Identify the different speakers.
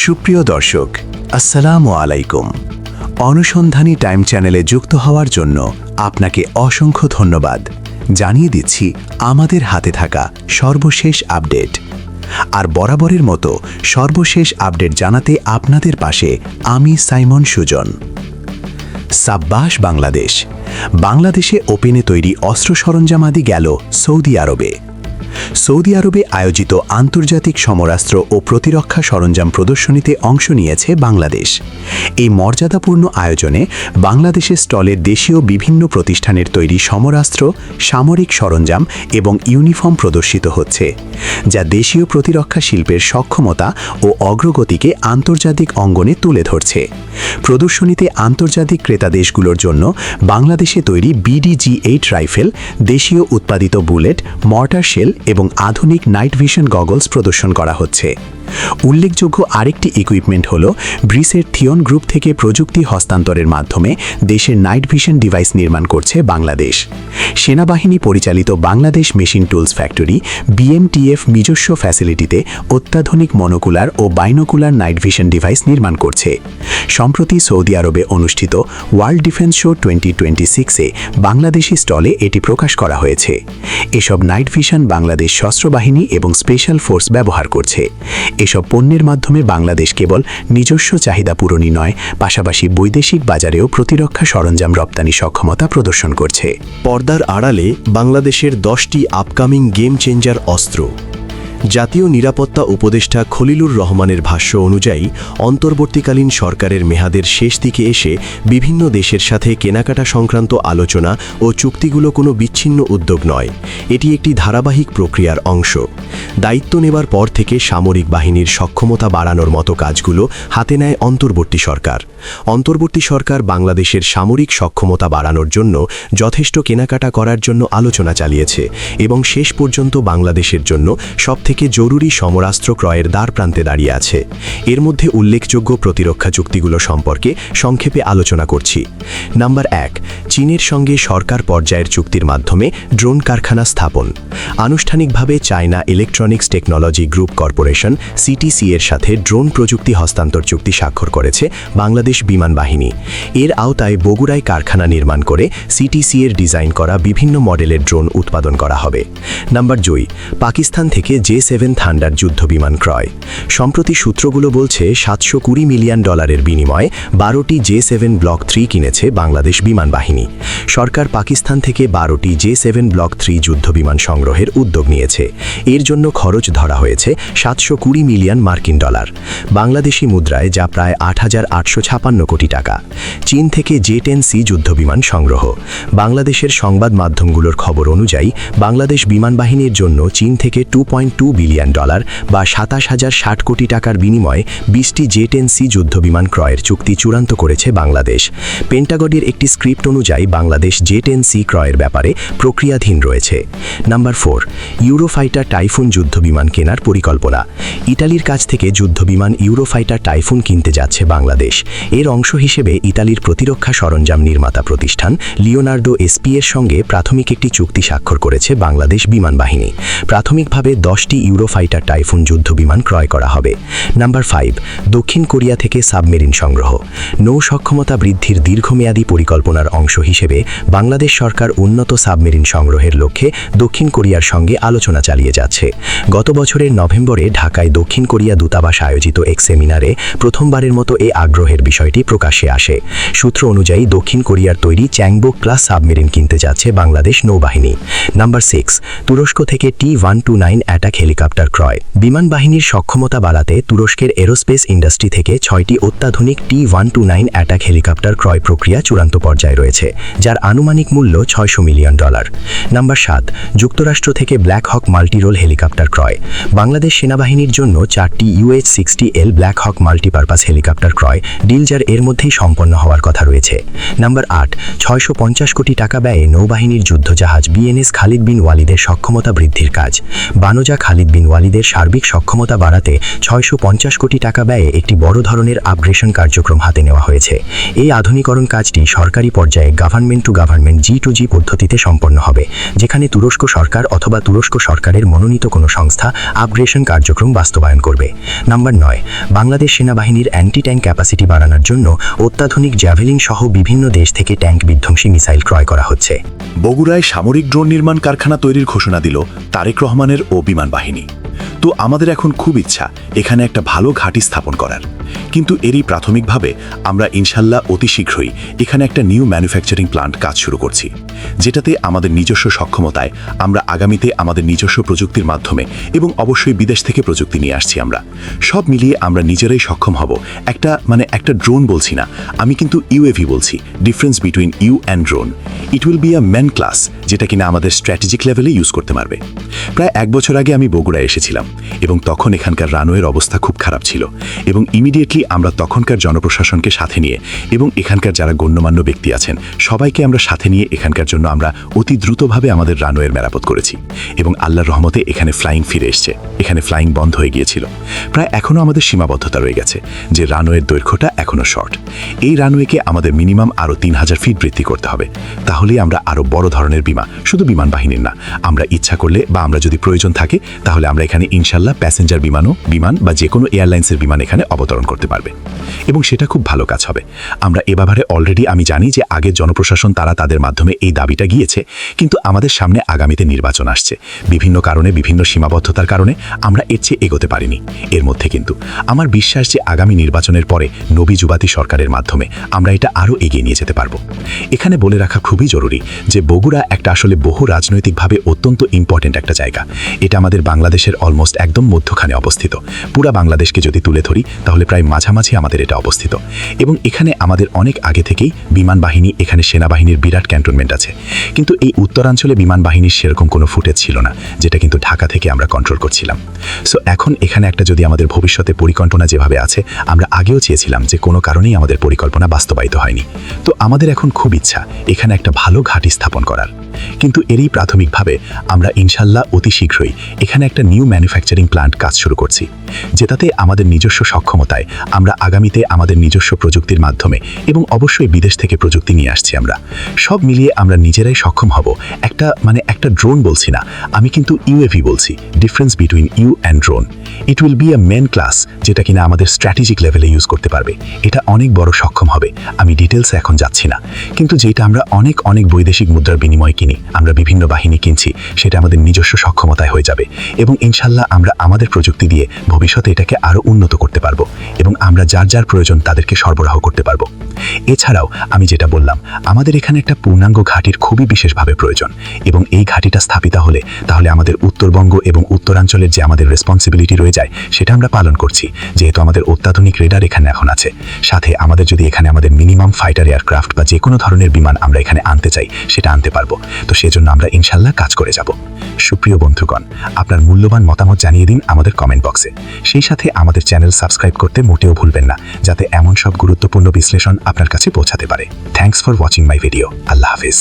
Speaker 1: সুপ্রিয় দর্শক, আসসালামু আলাইকুম। অনুসন্ধানী টাইম চ্যানেলে যুক্ত হওয়ার জন্য আপনাকে অসংখ্য ধন্যবাদ। জানিয়ে দিচ্ছি আমাদের হাতে থাকা সর্বশেষ আপডেট। আর বরাবরের মতো সর্বশেষ আপডেট জানাতে আপনাদের পাশে আমি সাইমন সুজন। সাব্বাস বাংলাদেশ। বাংলাদেশে ওপেনে তৈরি অস্ত্র সরঞ্জামাদি গেল সৌদি আরবে। সৌদি আরবে আয়োজিত আন্তর্জাতিক সমরাস্ত্র ও প্রতিরক্ষা সরঞ্জাম প্রদর্শনীতে অংশ নিয়েছে বাংলাদেশ। এই মর্যাদাপূর্ণ আয়োজনে বাংলাদেশের স্টলের দেশীয় বিভিন্ন প্রতিষ্ঠানের তৈরি সমরাস্ত্র, সামরিক সরঞ্জাম এবং ইউনিফর্ম প্রদর্শিত হচ্ছে, যা দেশীয় প্রতিরক্ষা শিল্পের সক্ষমতা ও অগ্রগতিকে আন্তর্জাতিক অঙ্গনে তুলে ধরছে। প্রদর্শনীতে আন্তর্জাতিক ক্রেতা দেশগুলোর জন্য বাংলাদেশে তৈরি BDG-8 রাইফেল, দেশীয় উৎপাদিত বুলেট, মর্টার শেল এবং আধুনিক নাইট ভিশন গগলস প্রদর্শন করা হচ্ছে। উল্লেখযোগ্য আরেকটি ইকুইপমেন্ট হল ব্রিসের থিয়ন গ্রুপ থেকে প্রযুক্তি হস্তান্তরের মাধ্যমে দেশের নাইট ভিশন ডিভাইস নির্মাণ করছে বাংলাদেশ। সেনাবাহিনী পরিচালিত Bangladesh machine tools factory BMTF নিজস্ব ফ্যাসিলিটিতে অত্যাধুনিক মনোকুলার ও বাইনোকুলার নাইট ভিশন ডিভাইস নির্মাণ করছে। সম্প্রতি সৌদি আরবে অনুষ্ঠিত ওয়ার্ল্ড ডিফেন্স শো 2026-এ বাংলাদেশি স্টলে এটি প্রকাশ করা হয়েছে। এসব নাইট ভিশন বাংলাদেশ সশস্ত্র বাহিনী এবং স্পেশাল ফোর্স ব্যবহার করছে। এসব পণ্যের মাধ্যমে বাংলাদেশ কেবল নিজস্ব চাহিদা পূরণই নয়, পাশাপাশি বৈদেশিক বাজারেও প্রতিরক্ষা সরঞ্জাম রপ্তানি সক্ষমতা প্রদর্শন করছে।
Speaker 2: পর্দার আড়ালে বাংলাদেশের 10টি আপকামিং গেম চেঞ্জার অস্ত্র। জাতীয় নিরাপত্তা উপদেষ্টা খলিলুর রহমানের ভাষ্য অনুযায়ী অন্তর্বর্তীকালীন সরকারের মেয়াদের শেষ দিকে এসে বিভিন্ন দেশের সাথে কেনাকাটা সংক্রান্ত আলোচনা ও চুক্তিগুলো কোনো বিচ্ছিন্ন উদ্যোগ নয়, এটি একটি ধারাবাহিক প্রক্রিয়ার অংশ। দায়িত্ব নেবার পর থেকে সামরিক বাহিনীর সক্ষমতা বাড়ানোর মতো কাজগুলো হাতে নেয় অন্তর্বর্তী সরকার। অন্তর্বর্তী সরকার বাংলাদেশের সামরিক সক্ষমতা বাড়ানোর জন্য যথেষ্ট কেনাকাটা করার জন্য আলোচনা চালিয়েছে এবং শেষ পর্যন্ত বাংলাদেশের জন্য সবথেকে জরুরি সমরাস্ত্র ক্রয়ের দ্বারপ্রান্তে দাঁড়িয়ে আছে। এর মধ্যে উল্লেখযোগ্য প্রতিরক্ষা চুক্তিগুলো সম্পর্কে সংক্ষেপে আলোচনা করছি। নাম্বার 1, চীনের সঙ্গে সরকার পর্যায়ের চুক্তির মাধ্যমে ড্রোন কারখানা স্থাপন। আনুষ্ঠানিকভাবে China electronics technology group corporation CTC এর সাথে ড্রোন প্রযুক্তি হস্তান্তর চুক্তি স্বাক্ষর করেছে বাংলাদেশ বিমান বাহিনী। এর আওতায় বগুড়ায় কারখানা নির্মাণ করে CTC এর ডিজাইন করা বিভিন্ন মডেলের ড্রোন উৎপাদন করা হবে। নাম্বার 2, পাকিস্তান থেকে J-7 থান্ডার যুদ্ধ বিমান ক্রয়। সম্প্রতি সূত্রগুলো বলছে $720 মিলিয়ন বিনিময়ে 12টি J-7 ব্লক 3 কিনেছে বাংলাদেশ বিমান বাহিনী। সরকার পাকিস্তান থেকে 12টি J-7 ব্লক 3 যুদ্ধ বিমান সংগ্রহের উদ্যোগ নিয়েছে। এর জন্য খরচ ধরা হয়েছে $720 মিলিয়ন। বাংলাদেশি মুদ্রায় যা প্রায় 8,856 কোটি টাকা। চীন থেকে J-10C যুদ্ধ বিমান সংগ্রহ। বাংলাদেশের সংবাদ মাধ্যমগুলোর খবর অনুযায়ী বাংলাদেশ বিমান বাহিনীর জন্য চীন থেকে $2.2 বিলিয়ন বা 27,060 কোটি টাকার বিনিময়ে 20টি J-10C যুদ্ধ বিমান ক্রয়ের চুক্তি চূড়ান্ত করেছে বাংলাদেশ। পেন্টাগনের একটি স্ক্রিপ্ট অনুযায়ী বাংলাদেশ J-10C ক্রয়ের ব্যাপারে প্রক্রিয়াধীন রয়েছে। নাম্বার 4, ইউরোফাইটার টাইফুন যুদ্ধ বিমান কেনার পরিকল্পনা। ইতালির কাছ থেকে যুদ্ধ বিমান ইউরোফাইটার টাইফুন কিনতে যাচ্ছে বাংলাদেশ। এর অংশ হিসেবে ইতালির প্রতিরক্ষা সরঞ্জাম নির্মাতা প্রতিষ্ঠান লিওনার্দো SP এর সঙ্গে প্রাথমিক একটি চুক্তি স্বাক্ষর করেছে বাংলাদেশ বিমান বাহিনী। প্রাথমিকভাবে 10টি ইউরোফাইটার টাইফুন যুদ্ধ বিমান ক্রয় করা হবে। নাম্বার 5, দক্ষিণ কোরিয়া থেকে সাবমেরিন সংগ্রহ। নৌ সক্ষমতা বৃদ্ধির দীর্ঘমেয়াদী পরিকল্পনার অংশ হিসেবে বাংলাদেশ সরকার উন্নত সাবমেরিন সংগ্রহের লক্ষ্যে দক্ষিণ কোরিয়ার সঙ্গে আলোচনা চালিয়ে যাচ্ছে। গত বছরের নভেম্বরে ঢাকায় দক্ষিণ কোরিয়া দূতাবাস আয়োজিত এক সেমিনারে প্রথমবারের মতো এই আগ্রহের বিষয়টি প্রকাশ্যে আসে। সূত্র অনুযায়ী দক্ষিণ কোরিয়ার তৈরি চ্যাংবোক ক্লাস সাবমেরিন কিনতে যাচ্ছে বাংলাদেশ নৌবাহিনী। নাম্বার 6, তুরস্ক থেকে T-129 অ্যাটাক হেলিকপ্টার ক্রয়। বিমান বাহিনীর সক্ষমতা বাড়াতে তুরস্কের এরোস্পেস ইন্ডাস্ট্রি থেকে 6টি অত্যাধুনিক T-129 অ্যাটাক হেলিকপ্টার ক্রয় প্রক্রিয়া চূড়ান্ত পর্যায়ে রয়েছে, যার আনুমানিক মূল্য $600 মিলিয়ন। নাম্বার 7, যুক্তরাষ্ট্র থেকে ব্ল্যাক হক মাল্টিরোল হেলিকপ্টার ক্রয়। বাংলাদেশ সেনাবাহিনীর জন্য 4টি UH-60L ব্ল্যাক হক মাল্টিপারপাস হেলিকপ্টার ক্রয় ডিল, যার এর মধ্যেই সম্পন্ন হওয়ার কথা রয়েছে। নাম্বার 8, 650 কোটি টাকা ব্যয়ে নৌবাহিনীর যুদ্ধজাহাজ BNS খালিদ বিন ওয়ালিদের সক্ষমতা বৃদ্ধির কাজ। বানোজা খালিদ
Speaker 3: খালিদ বিন ওয়ালিদের সার্বিক সক্ষমতা বাড়াতে 650 কোটি টাকা ব্যয়ে একটি বড় ধরনের আপগ্রেডেশন কার্যক্রম হাতে নেওয়া হয়েছে। এই আধুনিকরণ কাজটি সরকারি পর্যায়ে গভর্নমেন্ট টু গভর্নমেন্ট G2G পদ্ধতিতে সম্পন্ন হবে, যেখানে তুরস্ক সরকার অথবা তুরস্ক সরকারের মনোনীত কোনো সংস্থা আপগ্রেডেশন কার্যক্রম বাস্তবায়ন করবে। নাম্বার 9, বাংলাদেশ সেনাবাহিনীর অ্যান্টি ট্যাঙ্ক ক্যাপাসিটি বাড়ানোর জন্য অত্যাধুনিক জ্যাভেলিন সহ বিভিন্ন দেশ থেকে ট্যাঙ্ক বিধ্বংসী মিসাইল ক্রয় করা হচ্ছে।
Speaker 1: বগুড়ায় সামরিক ড্রোন নির্মাণ কারখানা তৈরির ঘোষণা দিল তারেক রহমানের ও বিমান বাহিনী। তো আমাদের এখন খুব ইচ্ছা এখানে একটা ভালো ঘাঁটি স্থাপন করার, কিন্তু এরই প্রাথমিকভাবে আমরা ইনশাল্লাহ অতি শীঘ্রই এখানে একটা নিউ ম্যানুফ্যাকচারিং প্লান্ট কাজ শুরু করছি, যেটাতে আমাদের নিজস্ব সক্ষমতায় আমরা আগামীতে আমাদের নিজস্ব প্রযুক্তির মাধ্যমে এবং অবশ্যই বিদেশ থেকে প্রযুক্তি নিয়ে আসছি আমরা সব মিলিয়ে আমরা নিজেরাই সক্ষম হব একটা ড্রোন বলছি না, আমি কিন্তু ইউএভি বলছি, difference between U and drone. It will be a man class, যেটা কিনা আমাদের স্ট্র্যাটেজিক লেভেলে ইউজ করতে পারবে। প্রায় 1 বছর আগে আমি বগুড়ায় এসেছিলাম এবং তখন এখানকার রানওয়ের অবস্থা খুব খারাপ ছিল এবং ইমিডিয়েটলি আমরা তখনকার জনপ্রশাসনকে সাথে নিয়ে এবং এখানকার যারা গণ্যমান্য ব্যক্তি আছেন সবাইকে আমরা সাথে নিয়ে এখানকার জন্য আমরা অতি দ্রুতভাবে আমাদের রানওয়ের মেরামত করেছি এবং আল্লাহর রহমতে এখানে ফ্লাইং ফিরে এসছে। এখানে ফ্লাইং বন্ধ হয়ে গিয়েছিল, প্রায় এখনও আমাদের সীমাবদ্ধতা রয়ে গেছে যে রানওয়ের দৈর্ঘ্যটা এখনও শর্ট। এই রানওয়েকে আমাদের মিনিমাম আরও 3000 ফিট বৃদ্ধি করতে হবে, তাহলেই আমরা আরও বড় ধরনের শুধু বিমান বাহিনীর না, আমরা ইচ্ছা করলে বা আমরা যদি প্রয়োজন থাকে তাহলে আমরা এখানে ইনশাল্লাহ প্যাসেঞ্জার বিমান বা যে কোনো এয়ারলাইন্সের বিমান এখানে অবতরণ করতে পারবে এবং সেটা খুব ভালো কাজ হবে। আমরা এ ব্যাপারে অলরেডি আমি জানি যে আগের জনপ্রশাসন তারা তাদের মাধ্যমে এই দাবিটা গিয়েছে, কিন্তু আমাদের সামনে আগামীতে নির্বাচন আসছে, বিভিন্ন কারণে বিভিন্ন সীমাবদ্ধতার কারণে আমরা এর চেয়ে এগোতে পারিনি। এর মধ্যে কিন্তু আমার বিশ্বাস যে আগামী নির্বাচনের পরে নবী যুবাতি সরকারের মাধ্যমে আমরা এটা আরও এগিয়ে নিয়ে যেতে পারবো। এখানে বলে রাখা খুবই জরুরি যে বগুড়া একটা আসলে বহু রাজনৈতিকভাবে অত্যন্ত ইম্পর্টেন্ট একটা জায়গা। এটা আমাদের বাংলাদেশের অলমোস্ট একদম মধ্যখানে অবস্থিত। পুরা বাংলাদেশকে যদি তুলে ধরি তাহলে প্রায় মাঝামাঝি আমাদের এটা অবস্থিত এবং এখানে আমাদের অনেক আগে থেকেই বিমান বাহিনী, এখানে সেনাবাহিনীর বিরাট ক্যান্টনমেন্ট আছে, কিন্তু এই উত্তরাঞ্চলে বিমান বাহিনীর সেরকম কোনো ফুটেজ ছিল না, যেটা কিন্তু ঢাকা থেকে আমরা কন্ট্রোল করছিলাম। সো এখন এখানে একটা যদি আমাদের ভবিষ্যতে পরিকল্পনা যেভাবে আছে, আমরা আগেও চেয়েছিলাম যে কোনো কারণেই আমাদের পরিকল্পনা বাস্তবায়িত হয়নি, তো আমাদের এখন খুব ইচ্ছা এখানে একটা ভালো ঘাঁটি স্থাপন করার। কিন্তু এরই প্রাথমিকভাবে আমরা ইনশাল্লাহ অতি শীঘ্রই এখানে একটা নিউ ম্যানুফ্যাকচারিং প্লান্ট কাজ শুরু করছি, যেটাতে আমাদের নিজস্ব সক্ষমতায় আমরা আগামীতে আমাদের নিজস্ব প্রযুক্তির মাধ্যমে এবং অবশ্যই বিদেশ থেকে প্রযুক্তি নিয়ে আসছি আমরা সব মিলিয়ে আমরা নিজেরাই সক্ষম হব একটা ড্রোন বলছি না, আমি কিন্তু ইউএভি বলছি, difference between U and drone. It will be a main class, যেটা কিনা আমাদের স্ট্র্যাটেজিক লেভেলে ইউজ করতে পারবে। এটা অনেক বড় সক্ষম হবে, আমি ডিটেলসে এখন যাচ্ছি না, কিন্তু যেটা আমরা অনেক বৈদেশিক মুদ্রার বিনিময়ে কিনি, আমরা বিভিন্ন বাহিনী কিনছি, সেটা আমাদের নিজস্ব সক্ষমতায় হয়ে যাবে এবং ইনশাল্লাহ আমরা আমাদের প্রযুক্তি দিয়ে ভবিষ্যতে এটাকে আরও উন্নত করতে পারবো এবং আমরা যার প্রয়োজন তাদেরকে সরবরাহ করতে পারবো। এছাড়াও আমি যেটা বললাম, আমাদের এখানে একটা পূর্ণাঙ্গ ঘাঁটির খুবই বিশেষভাবে প্রয়োজন এবং এই ঘাঁটিটা স্থাপিত হলে তাহলে আমাদের উত্তরবঙ্গ এবং উত্তরাঞ্চলের যে আমাদের রেসপন্সিবিলিটি রয়ে যায় সেটা আমরা পালন করছি, যেহেতু আমাদের অত্যাধুনিক রেডার এখানে এখন আছে। সাথে আমাদের যদি এখানে আমাদের মিনিমাম ফাইটার এয়ারক্রাফট বা যে কোনো ধরনের বিমান আমরা এখানে আনতে চাই সেটা আনতে পারবো, তো সেজন্য আমরা ইনশাল্লাহ কাজ করে যাব। সুপ্রিয় বন্ধুগণ, আপনার মূল্যবান মতামত জানিয়ে দিন আমাদের কমেন্ট বক্সে। সেই সাথে আমাদের চ্যানেল সাবস্ক্রাইব করতে মোটেও ভুলবেন না, যাতে এমন সব গুরুত্বপূর্ণ বিশ্লেষণ আপনার কাছে পৌঁছাতে পারে। Thanks for watching my video. Allah Hafiz.